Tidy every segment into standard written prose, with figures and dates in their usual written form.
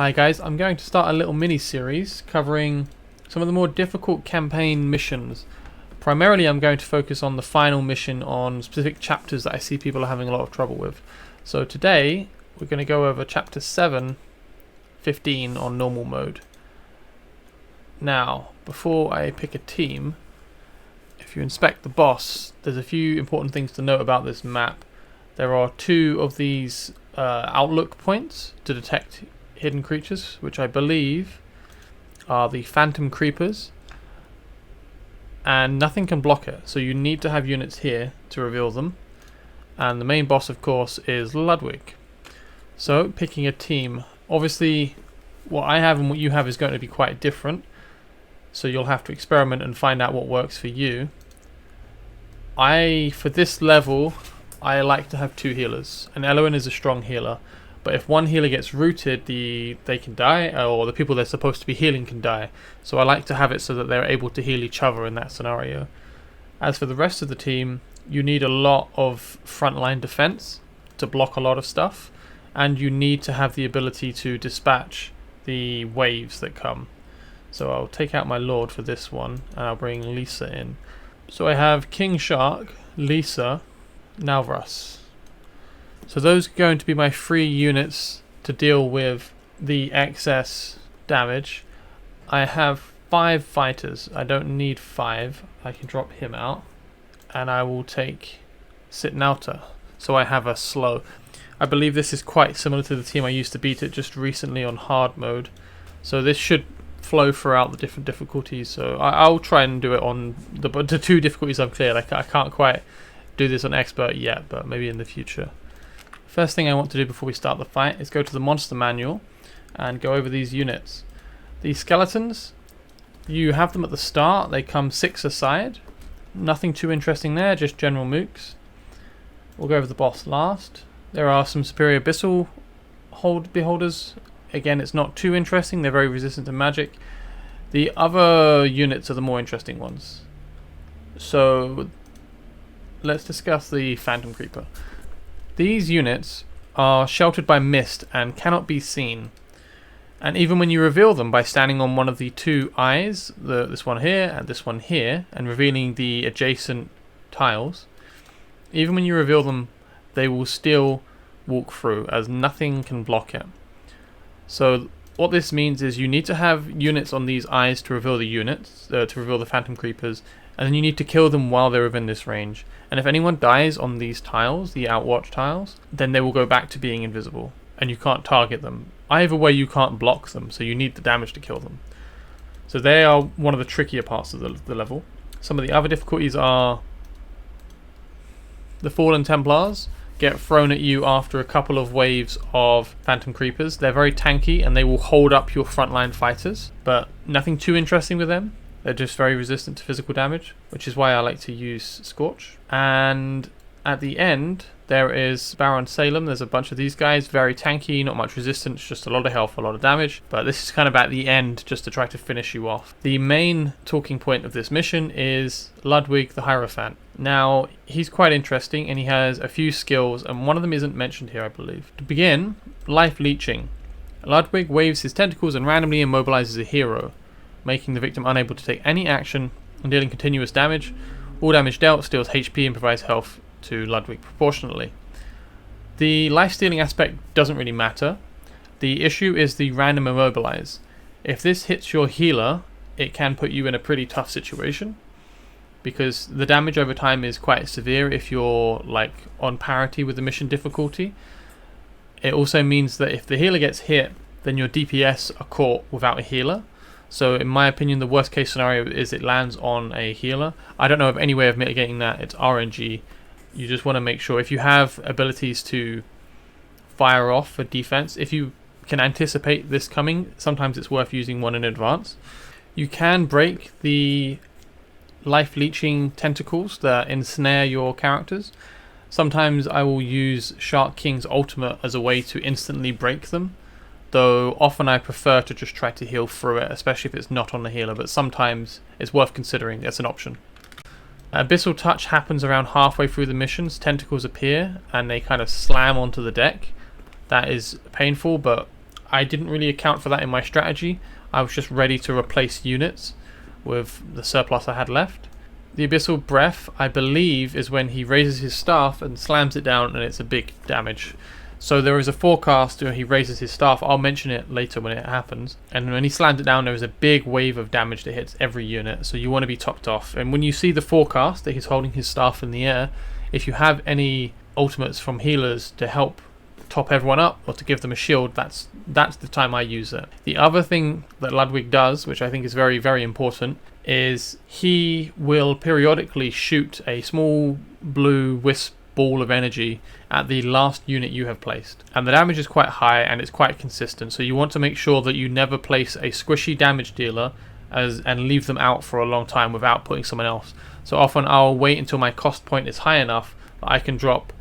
Hi guys, I'm going to start a little mini-series covering some of the more difficult campaign missions. Primarily I'm going to focus on the final mission on specific chapters that I see people are having a lot of trouble with. So today we're going to go over chapter 7-15 on normal mode. Now, before I pick a team, if you inspect the boss, there's a few important things to note about this map. There are two of these outlook points to detect hidden creatures, which I believe are the phantom creepers, and nothing can block it, so you need to have units here to reveal them. And the main boss, of course, is Ludwig. So picking a team, obviously what I have and what you have is going to be quite different, so you'll have to experiment and find out what works for you. For this level, I like to have two healers, and Eloin is a strong healer. But if one healer gets rooted, they can die, or the people they're supposed to be healing can die. So I like to have it so that they're able to heal each other in that scenario. As for the rest of the team, you need a lot of frontline defense to block a lot of stuff, and you need to have the ability to dispatch the waves that come. So I'll take out my Lord for this one, and I'll bring Lisa in. So I have King Shark, Lisa, Nalvras. So those are going to be my 3 units to deal with the excess damage. I have 5 fighters. I don't need 5. I can drop him out. And I will take Sitnauta. So I have a slow. I believe this is quite similar to the team I used to beat it just recently on hard mode. So this should flow throughout the different difficulties. So I'll try and do it on the 2 difficulties I've cleared. I can't quite do this on expert yet, but maybe in the future. First thing I want to do before we start the fight is go to the monster manual and go over these units. These skeletons, you have them at the start. They come 6 aside. Nothing too interesting there, just general mooks. We'll go over the boss last. There are some superior abyssal beholders. Again, it's not too interesting. They're very resistant to magic. The other units are the more interesting ones. So let's discuss the phantom creeper. These units are sheltered by mist and cannot be seen. And even when you reveal them by standing on one of the 2 eyes, this one here and this one here, and revealing the adjacent tiles, even when you reveal them, they will still walk through, as nothing can block it. So what this means is you need to have units on these eyes to reveal the units, to reveal the phantom creepers, and then you need to kill them while they're within this range. And if anyone dies on these tiles, the outwatch tiles, then they will go back to being invisible, and you can't target them. Either way, you can't block them, so you need the damage to kill them. So they are one of the trickier parts of the level. Some of the other difficulties are the Fallen Templars get thrown at you after a couple of waves of phantom creepers. They're very tanky, and they will hold up your frontline fighters, but nothing too interesting with them. They're just very resistant to physical damage, which is why I like to use Scorch. And at the end, there is Baron Salem. There's a bunch of these guys, very tanky, not much resistance, just a lot of health, a lot of damage. But this is kind of at the end, just to try to finish you off. The main talking point of this mission is Ludwig the Hierophant. Now, he's quite interesting, and he has a few skills, and one of them isn't mentioned here, I believe. To begin, life leeching. Ludwig waves his tentacles and randomly immobilizes a hero, making the victim unable to take any action and dealing continuous damage. All damage dealt steals HP and provides health to Ludwig proportionally. The life-stealing aspect doesn't really matter. The issue is the random immobilize. If this hits your healer, it can put you in a pretty tough situation, because the damage over time is quite severe if you're like on parity with the mission difficulty. It also means that if the healer gets hit, then your DPS are caught without a healer. So in my opinion, the worst case scenario is it lands on a healer. I don't know of any way of mitigating that. It's RNG. You just want to make sure, if you have abilities to fire off for defense, if you can anticipate this coming, sometimes it's worth using one in advance. You can break the life leeching tentacles that ensnare your characters. Sometimes I will use Shark King's ultimate as a way to instantly break them, though often I prefer to just try to heal through it, especially if it's not on the healer, but sometimes it's worth considering. It's an option. Abyssal Touch happens around halfway through the missions. Tentacles appear and they kind of slam onto the deck. That is painful, but I didn't really account for that in my strategy. I was just ready to replace units with the surplus I had left. The Abyssal Breath, I believe, is when he raises his staff and slams it down, and it's a big damage. So there is a forecast where he raises his staff. I'll mention it later when it happens. And when he slams it down, there is a big wave of damage that hits every unit. So you want to be topped off. And when you see the forecast that he's holding his staff in the air, if you have any ultimates from healers to help top everyone up or to give them a shield, that's the time I use it. The other thing that Ludwig does, which I think is very, very important, is he will periodically shoot a small blue wisp ball of energy at the last unit you have placed, and the damage is quite high and it's quite consistent, so you want to make sure that you never place a squishy damage dealer and leave them out for a long time without putting someone else. So often I'll wait until my cost point is high enough that I can drop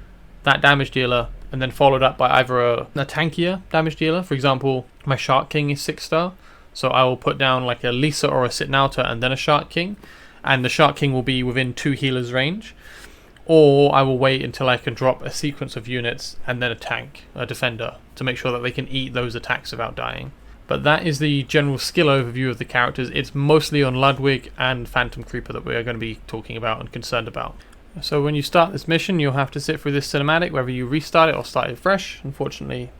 that damage dealer and then followed up by either a tankier damage dealer. For example, my Shark King is 6-star, so I will put down like a Lisa or a Sitnauta and then a Shark King, and the Shark King will be within 2 healers range. Or I will wait until I can drop a sequence of units and then a defender, to make sure that they can eat those attacks without dying. But that is the general skill overview of the characters. It's mostly on Ludwig and Phantom Creeper that we are going to be talking about and concerned about. So when you start this mission, you'll have to sit through this cinematic, whether you restart it or start it fresh. Unfortunately,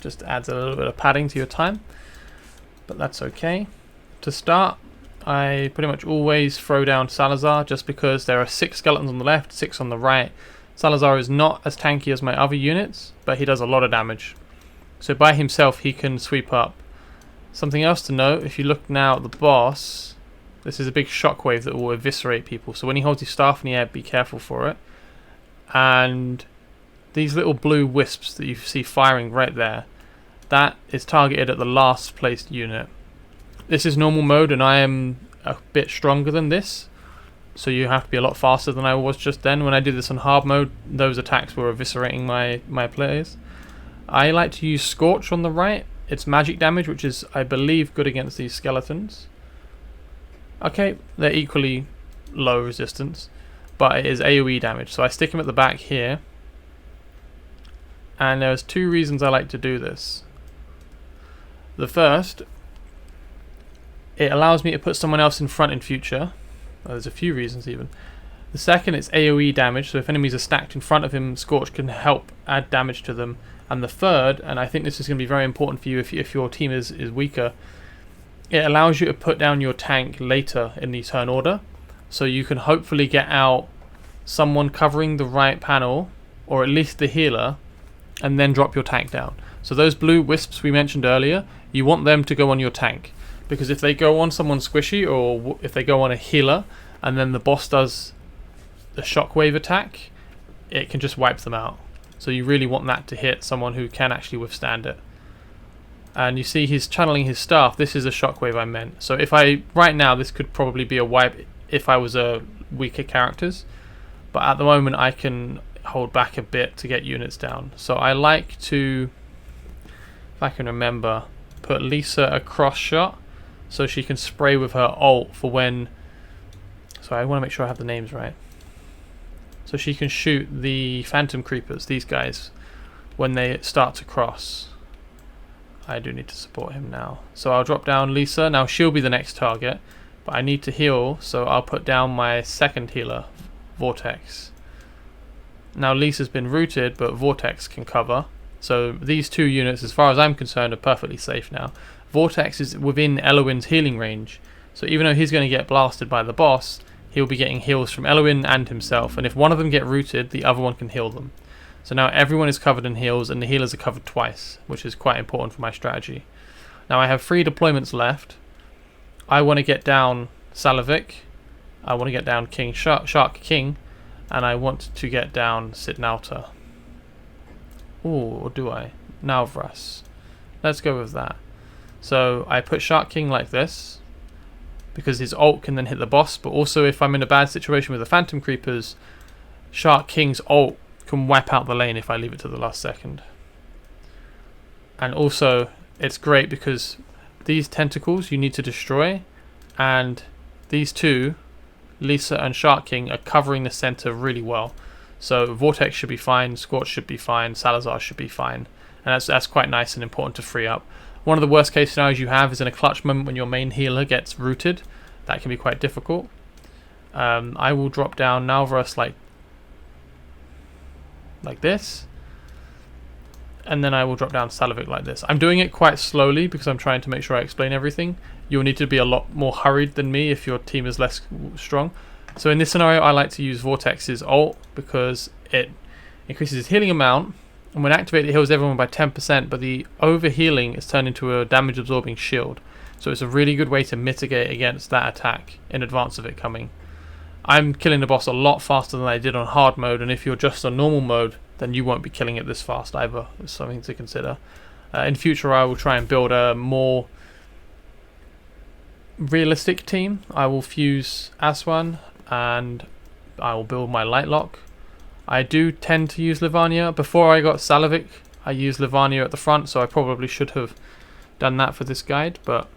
just adds a little bit of padding to your time, but that's okay. To start, I pretty much always throw down Salazar, just because there are 6 skeletons on the left, 6 on the right. Salazar is not as tanky as my other units, but he does a lot of damage. So by himself he can sweep up. Something else to note, if you look now at the boss, this is a big shockwave that will eviscerate people. So when he holds his staff in the air, be careful for it. And these little blue wisps that you see firing right there, that is targeted at the last placed unit. This is normal mode and I am a bit stronger than this, so you have to be a lot faster than I was just then. When I did this on hard mode, those attacks were eviscerating my players. I like to use Scorch on the right. It's magic damage, which is, I believe, good against these skeletons. Okay, they're equally low resistance, but it is AoE damage, so I stick him at the back here. And there's 2 reasons I like to do this. The first, it allows me to put someone else in front in future. Well, there's a few reasons even. The second, it's AoE damage, so if enemies are stacked in front of him, Scorch can help add damage to them. And the third, and I think this is going to be very important for you if your team is weaker, it allows you to put down your tank later in the turn order, so you can hopefully get out someone covering the right panel, or at least the healer, and then drop your tank down. So those blue wisps we mentioned earlier, you want them to go on your tank, because if they go on someone squishy, or if they go on a healer and then the boss does the shockwave attack, it can just wipe them out. So you really want that to hit someone who can actually withstand it. And you see he's channeling his staff. This is a shockwave I meant. So if right now this could probably be a wipe if I was a weaker characters, but at the moment I can hold back a bit to get units down. So I like to, if I can remember, put Lisa a cross shot so she can spray with her ult for when, so I want to make sure I have the names right. So she can shoot the Phantom Creepers, these guys, when they start to cross. I do need to support him now. So I'll drop down Lisa. Now she'll be the next target, but I need to heal, so I'll put down my second healer, Vortex. Now Lisa's been rooted, but Vortex can cover. So these 2 units, as far as I'm concerned, are perfectly safe now. Vortex is within Eloin's healing range, so even though he's going to get blasted by the boss, he'll be getting heals from Eloin and himself, and if one of them get rooted, the other one can heal them. So now everyone is covered in heals, and the healers are covered twice, which is quite important for my strategy. Now I have 3 deployments left. I want to get down Salavic, I want to get down Shark King, and I want to get down Sitnauta. Ooh, or do I? Nalvras. Let's go with that. So I put Shark King like this, because his ult can then hit the boss, but also if I'm in a bad situation with the Phantom Creepers, Shark King's ult can wipe out the lane if I leave it to the last second. And also, it's great because these tentacles you need to destroy, and these 2, Lisa and Shark King, are covering the center really well. So Vortex should be fine, Scorch should be fine, Salazar should be fine, and that's quite nice and important to free up. One of the worst case scenarios you have is in a clutch moment when your main healer gets rooted. That can be quite difficult. I will drop down Nalvarus like this, and then I will drop down Salovic like this. I'm doing it quite slowly because I'm trying to make sure I explain everything. You'll need to be a lot more hurried than me if your team is less strong. So in this scenario, I like to use Vortex's ult because it increases his healing amount, and when activated, it heals everyone by 10%, but the over-healing is turned into a damage-absorbing shield. So it's a really good way to mitigate against that attack in advance of it coming. I'm killing the boss a lot faster than I did on hard mode, and if you're just on normal mode, then you won't be killing it this fast either. It's something to consider. In future, I will try and build a more realistic team. I will fuse Aswan, and I will build my Lightlock. I do tend to use Livania. Before I got Salovic, I used Livania at the front, so I probably should have done that for this guide, but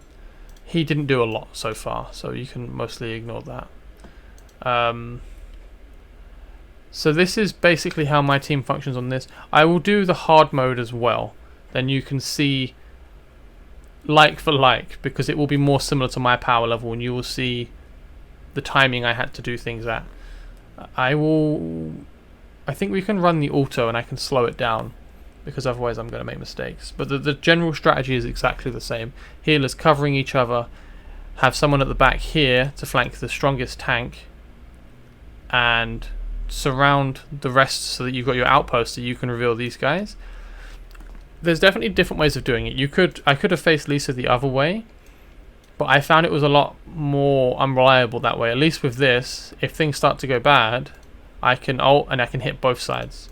he didn't do a lot so far, so you can mostly ignore that. So this is basically how my team functions on this. I will do the hard mode as well. Then you can see like for like, because it will be more similar to my power level, and you will see the timing I had to do things at. I think we can run the auto and I can slow it down, because otherwise I'm going to make mistakes. But the general strategy is exactly the same. Healers covering each other, have someone at the back here to flank the strongest tank, and surround the rest so that you've got your outpost so you can reveal these guys. There's definitely different ways of doing it. I could have faced Lisa the other way, but I found it was a lot more unreliable that way. At least with this, if things start to go bad, I can ult and I can hit both sides.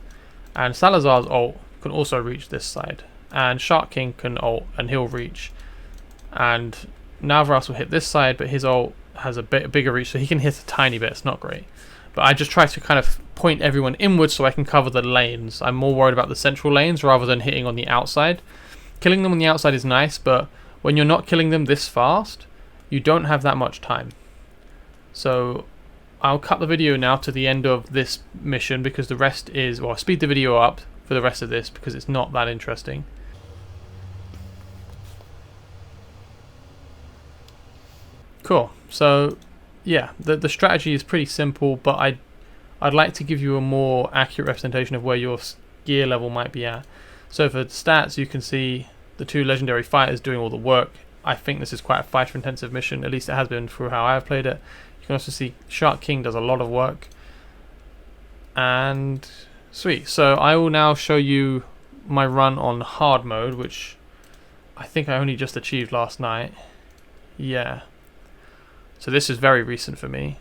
And Salazar's ult can also reach this side, and Shark King can ult and he'll reach, and Nalvarus will hit this side, but his ult has a bit bigger reach, so he can hit a tiny bit. It's not great. But I just try to kind of point everyone inwards so I can cover the lanes. I'm more worried about the central lanes rather than hitting on the outside. Killing them on the outside is nice, but when you're not killing them this fast, you don't have that much time. So I'll cut the video now to the end of this mission, because the rest is, well, I'll speed the video up for the rest of this because it's not that interesting. Cool. So yeah, the strategy is pretty simple, but I'd like to give you a more accurate representation of where your gear level might be at. So for stats, you can see the two legendary fighters doing all the work. I think this is quite a fighter intensive mission, at least it has been through how I've played it. You can also see Shark King does a lot of work. And sweet. So I will now show you my run on hard mode, which I think I only just achieved last night. Yeah. So this is very recent for me,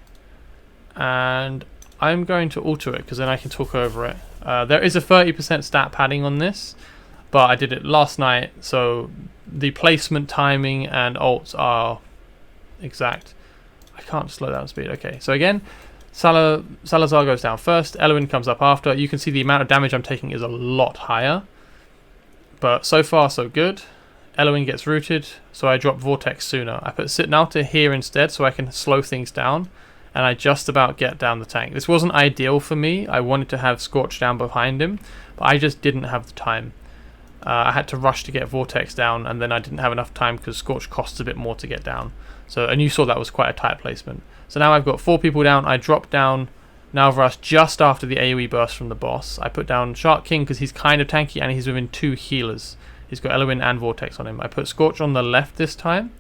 and I'm going to alter it because then I can talk over it. There is a 30% stat padding on this, but I did it last night, so the placement, timing, and ults are exact. I can't slow down speed. Okay, so again, Salazar goes down first, Elwin comes up after. You can see the amount of damage I'm taking is a lot higher, but so far so good. Elwin gets rooted, so I drop Vortex sooner. I put Sitnauta here instead so I can slow things down, and I just about get down the tank. This wasn't ideal for me. I wanted to have Scorch down behind him, but I just didn't have the time. I had to rush to get Vortex down, and then I didn't have enough time because Scorch costs a bit more to get down. So, and you saw that was quite a tight placement. So now I've got 4 people down. I drop down Nalvarus just after the AoE burst from the boss. I put down Shark King because he's kind of tanky and he's within 2 healers. He's got Elwin and Vortex on him. I put Scorch on the left this time,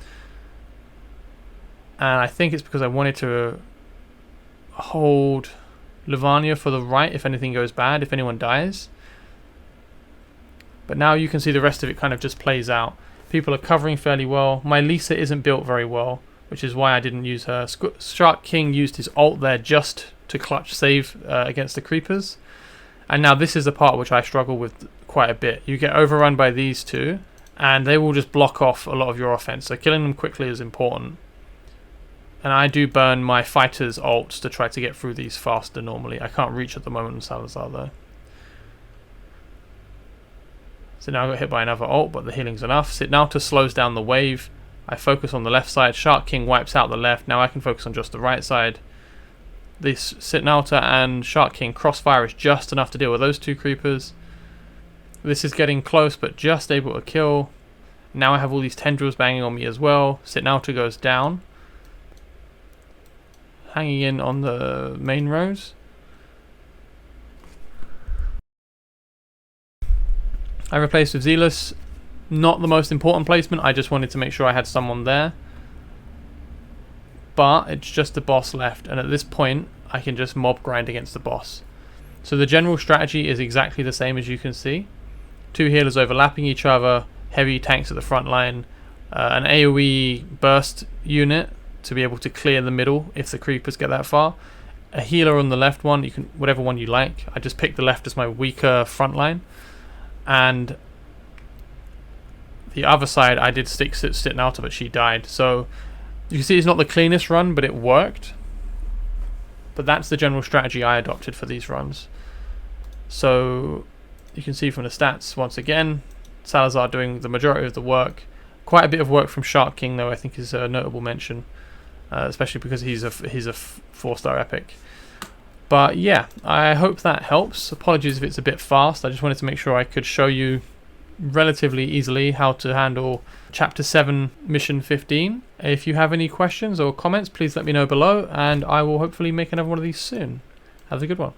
and I think it's because I wanted to hold Livania for the right if anything goes bad, if anyone dies. But now you can see the rest of it kind of just plays out. People are covering fairly well. My Lisa isn't built very well, which is why I didn't use her. Shark King used his ult there just to clutch save against the creepers. And now this is the part which I struggle with quite a bit. You get overrun by these two, and they will just block off a lot of your offense. So killing them quickly is important. And I do burn my fighters' ults to try to get through these faster normally. I can't reach at the moment on Salazar though. So now I got hit by another ult, but the healing's enough. Sitnauta slows down the wave. I focus on the left side. Shark King wipes out the left. Now I can focus on just the right side. This Sitnauta and Shark King crossfire is just enough to deal with those 2 creepers. This is getting close, but just able to kill. Now I have all these tendrils banging on me as well. Sitnauta goes down, hanging in on the main rows. I replaced with Zealous. Not the most important placement, I just wanted to make sure I had someone there. But it's just the boss left, and at this point I can just mob grind against the boss. So the general strategy is exactly the same as you can see. 2 healers overlapping each other, heavy tanks at the front line, an AoE burst unit to be able to clear the middle if the creepers get that far. A healer on the left one, you can whatever one you like. I just picked the left as my weaker front line. And the other side I did stick Sitnauta, but she died. So you can see it's not the cleanest run, but it worked. But that's the general strategy I adopted for these runs. So you can see from the stats once again, Salazar doing the majority of the work. Quite a bit of work from Shark King though, I think is a notable mention, especially because he's a 4-star epic. But yeah, I hope that helps. Apologies if it's a bit fast. I just wanted to make sure I could show you relatively easily how to handle Chapter 7 Mission 15. If you have any questions or comments, please let me know below, and I will hopefully make another one of these soon. Have a good one.